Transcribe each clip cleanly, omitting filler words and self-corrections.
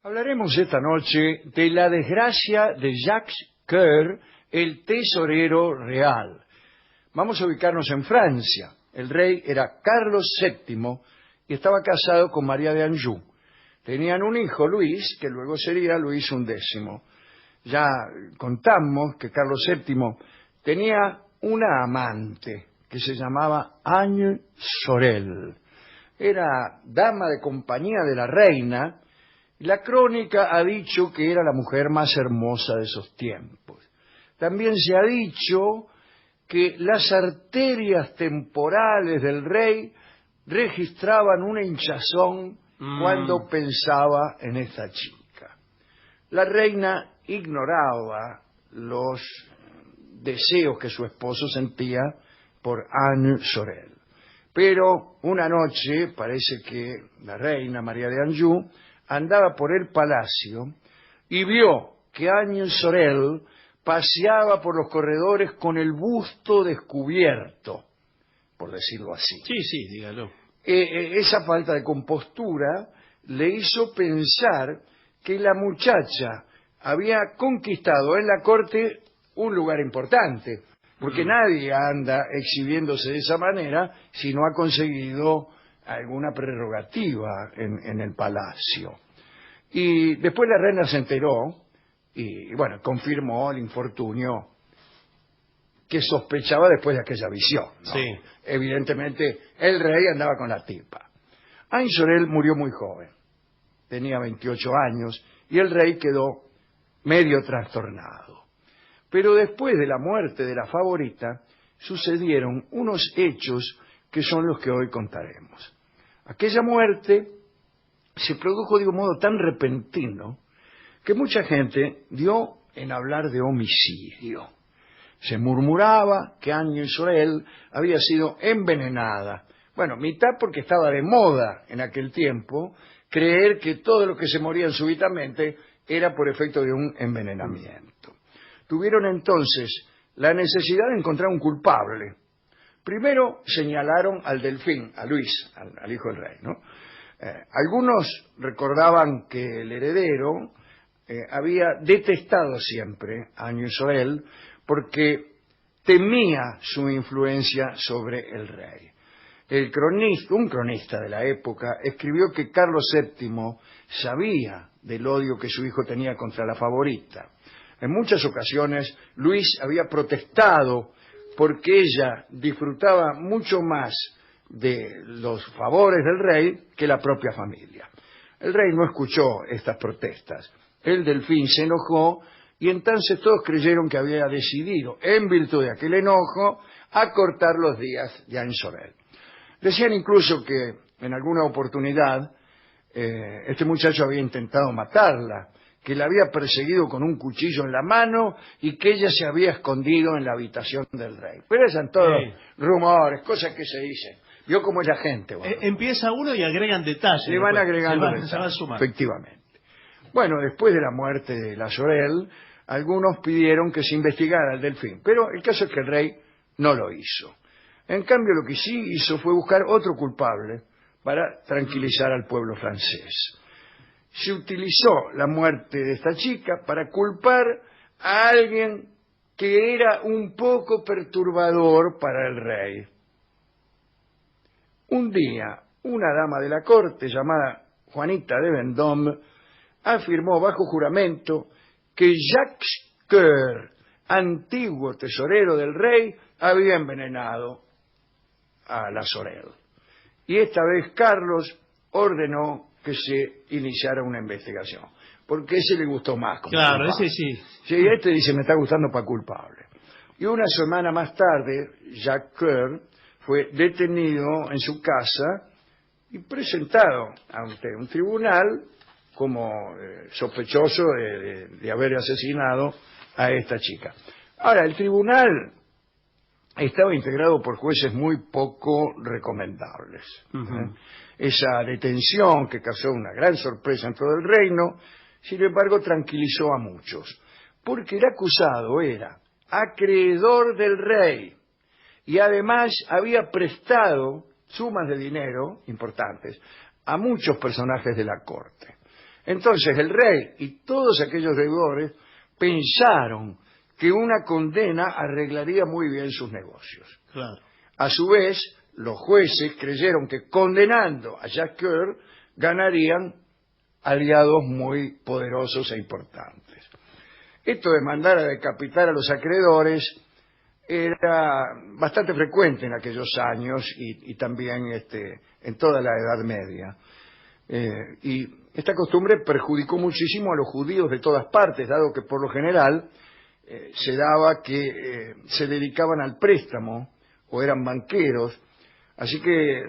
Hablaremos esta noche de la desgracia de Jacques Coeur, el tesorero real. Vamos a ubicarnos en Francia. El rey era Carlos VII y estaba casado con María de Anjou. Tenían un hijo, Luis, que luego sería Luis XI. Ya contamos que Carlos VII tenía una amante que se llamaba Anne Sorel. Era dama de compañía de la reina. La crónica ha dicho que era la mujer más hermosa de esos tiempos. También se ha dicho que las arterias temporales del rey registraban una hinchazón cuando pensaba en esta chica. La reina ignoraba los deseos que su esposo sentía por Anne Sorel. Pero una noche parece que la reina María de Anjou andaba por el palacio y vio que Anne Sorel paseaba por los corredores con el busto descubierto, por decirlo así. Sí, dígalo. Esa falta de compostura le hizo pensar que la muchacha había conquistado en la corte un lugar importante, porque nadie anda exhibiéndose de esa manera si no ha conseguido alguna prerrogativa en el palacio. Y después la reina se enteró y bueno, confirmó el infortunio que sospechaba después de aquella visión, ¿no? Sí. Evidentemente el rey andaba con la tipa. Anne Sorel murió muy joven, tenía 28 años, y el rey quedó medio trastornado. Pero después de la muerte de la favorita, sucedieron unos hechos que son los que hoy contaremos. Aquella muerte se produjo de un modo tan repentino que mucha gente dio en hablar de homicidio. Se murmuraba que Anne Sorel había sido envenenada. Bueno, mitad porque estaba de moda en aquel tiempo creer que todo lo que se morían súbitamente era por efecto de un envenenamiento. Tuvieron entonces la necesidad de encontrar un culpable. Primero señalaron al Delfín, a Luis, al hijo del rey, ¿no? Algunos recordaban que el heredero había detestado siempre a Anne Sorel porque temía su influencia sobre el rey. Un cronista de la época escribió que Carlos VII sabía del odio que su hijo tenía contra la favorita. En muchas ocasiones Luis había protestado porque ella disfrutaba mucho más de los favores del rey que la propia familia. El rey no escuchó estas protestas. El Delfín se enojó y entonces todos creyeron que había decidido, en virtud de aquel enojo, acortar los días de Anne Sorel. Decían incluso que en alguna oportunidad este muchacho había intentado matarla, que la había perseguido con un cuchillo en la mano y que ella se había escondido en la habitación del rey. Pero eran todos rumores, cosas que se dicen. Vio cómo es la gente. Bueno. Empieza uno y agregan detalles. Le van agregando detalles. Se van sumando. Efectivamente. Bueno, después de la muerte de la Sorel, algunos pidieron que se investigara al Delfín, pero el caso es que el rey no lo hizo. En cambio, lo que sí hizo fue buscar otro culpable para tranquilizar al pueblo francés. Se utilizó la muerte de esta chica para culpar a alguien que era un poco perturbador para el rey. Un día, una dama de la corte llamada Juanita de Vendôme afirmó bajo juramento que Jacques Coeur, antiguo tesorero del rey, había envenenado a la Sorel. Y esta vez Carlos ordenó que se iniciara una investigación, porque ese le gustó más como claro, culpable. ese sí. Sí, este dice, me está gustando para culpable. Y una semana más tarde, Jacques Coeur fue detenido en su casa y presentado ante un tribunal como sospechoso de haber asesinado a esta chica. Ahora, el tribunal estaba integrado por jueces muy poco recomendables. Esa detención, que causó una gran sorpresa en todo el reino, sin embargo tranquilizó a muchos, porque el acusado era acreedor del rey y además había prestado sumas de dinero importantes a muchos personajes de la corte. Entonces el rey y todos aquellos deudores pensaron que una condena arreglaría muy bien sus negocios. Claro. A su vez, los jueces creyeron que condenando a Jacques Coeur ganarían aliados muy poderosos e importantes. Esto de mandar a decapitar a los acreedores era bastante frecuente en aquellos años y también en toda la Edad Media. Y esta costumbre perjudicó muchísimo a los judíos de todas partes, dado que por lo general se daba que se dedicaban al préstamo o eran banqueros, así que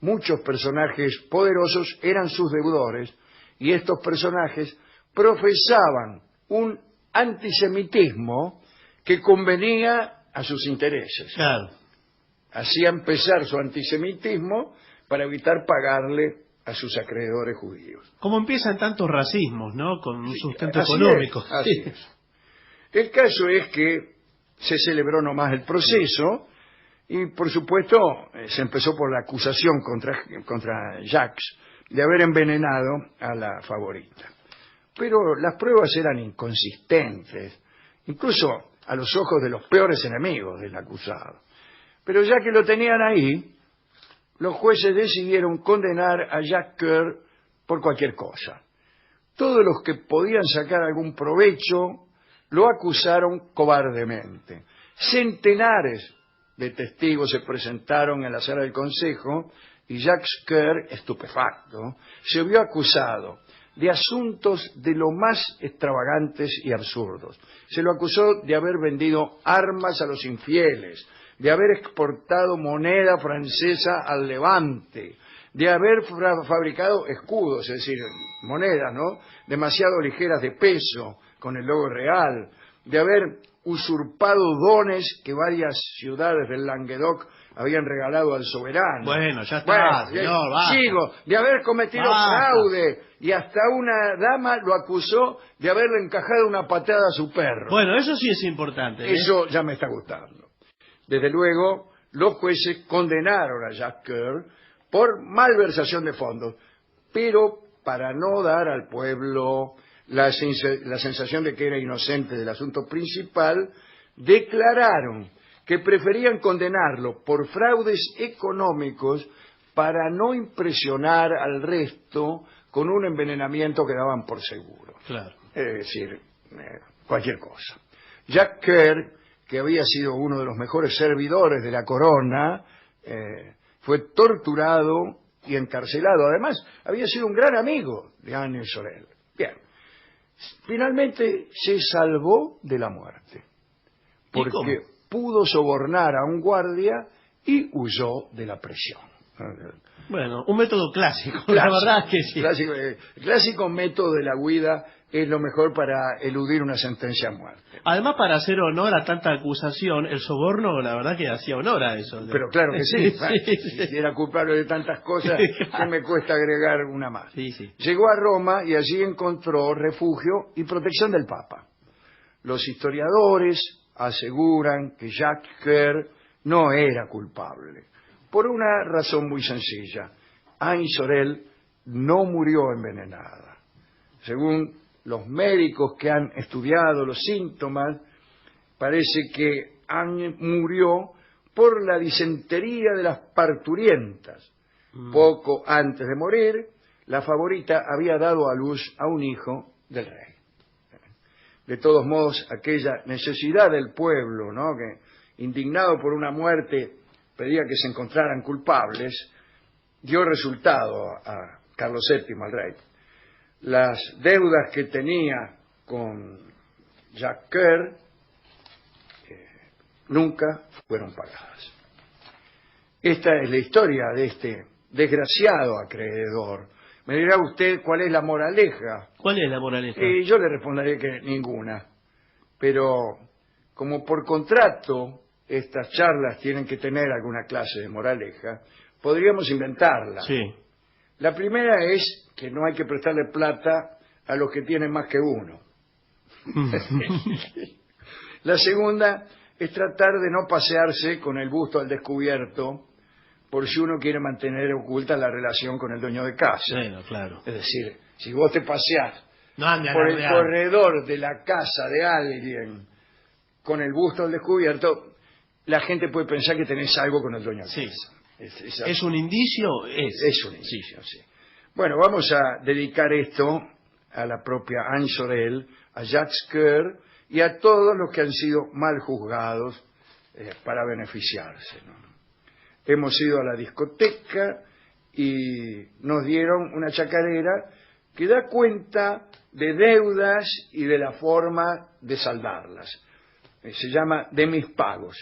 muchos personajes poderosos eran sus deudores y estos personajes profesaban un antisemitismo que convenía a sus intereses. Claro. Hacían pesar su antisemitismo para evitar pagarle a sus acreedores judíos. Como empiezan tantos racismos, ¿no? Con un sustento Así económico. es, así es. El caso es que se celebró nomás el proceso y, por supuesto, se empezó por la acusación contra Jacques de haber envenenado a la favorita. Pero las pruebas eran inconsistentes, incluso a los ojos de los peores enemigos del acusado. Pero ya que lo tenían ahí, los jueces decidieron condenar a Jacques Coeur por cualquier cosa. Todos los que podían sacar algún provecho lo acusaron cobardemente. Centenares de testigos se presentaron en la sala del consejo y Jacques Coeur, estupefacto, se vio acusado de asuntos de lo más extravagantes y absurdos. Se lo acusó de haber vendido armas a los infieles, de haber exportado moneda francesa al Levante, de haber fabricado escudos, es decir, monedas, ¿no?, demasiado ligeras de peso, con el logo real, de haber usurpado dones que varias ciudades del Languedoc habían regalado al soberano. Bueno, ya está, señor, basta. Sigo, de haber cometido fraude, y hasta una dama lo acusó de haberle encajado una patada a su perro. Bueno, eso sí es importante, ¿eh? Eso ya me está gustando. Desde luego, los jueces condenaron a Jacques Coeur por malversación de fondos, pero para no dar al pueblo la sensación de que era inocente del asunto principal, declararon que preferían condenarlo por fraudes económicos para no impresionar al resto con un envenenamiento que daban por seguro. Claro. Es decir, cualquier cosa. Jacques Coeur, que había sido uno de los mejores servidores de la corona, fue torturado y encarcelado. Además, había sido un gran amigo de Anne Sorel. Bien. Finalmente se salvó de la muerte, porque pudo sobornar a un guardia y huyó de la prisión. Bueno, un método clásico, la verdad es que sí. Clásico método de la huida es lo mejor para eludir una sentencia a muerte. Además, para hacer honor a tanta acusación, el soborno, la verdad que hacía honor a eso. Pero claro que sí. Si era culpable de tantas cosas, ¿qué me cuesta agregar una más? Sí, sí. Llegó a Roma y allí encontró refugio y protección del Papa. Los historiadores aseguran que Jacques Coeur no era culpable, por una razón muy sencilla. Anne Sorel no murió envenenada. Según los médicos que han estudiado los síntomas, parece que Anne murió por la disentería de las parturientas. Poco antes de morir, la favorita había dado a luz a un hijo del rey. De todos modos, aquella necesidad del pueblo, ¿no?, que, indignado por una muerte, pedía que se encontraran culpables, dio resultado a Carlos VII, al rey. Las deudas que tenía con Jacques Coeur nunca fueron pagadas. Esta es la historia de este desgraciado acreedor. Me dirá usted cuál es la moraleja. ¿Cuál es la moraleja? Yo le responderé que ninguna. Pero como por contrato estas charlas tienen que tener alguna clase de moraleja, podríamos inventarla. Sí. La primera es que no hay que prestarle plata a los que tienen más que uno. La segunda es tratar de no pasearse con el busto al descubierto por si uno quiere mantener oculta la relación con el dueño de casa. Bueno, claro. Es decir, si vos te paseás No ande por el alardeando. corredor de la casa de alguien con el busto al descubierto, la gente puede pensar que tenés algo con el dueño de Sí. casa. ¿Es un indicio? Es un indicio, sí. Bueno, vamos a dedicar esto a la propia Anne Sorel, a Jacques Coeur y a todos los que han sido mal juzgados para beneficiarse, ¿no? Hemos ido a la discoteca y nos dieron una chacarera que da cuenta de deudas y de la forma de saldarlas. Se llama De mis pagos.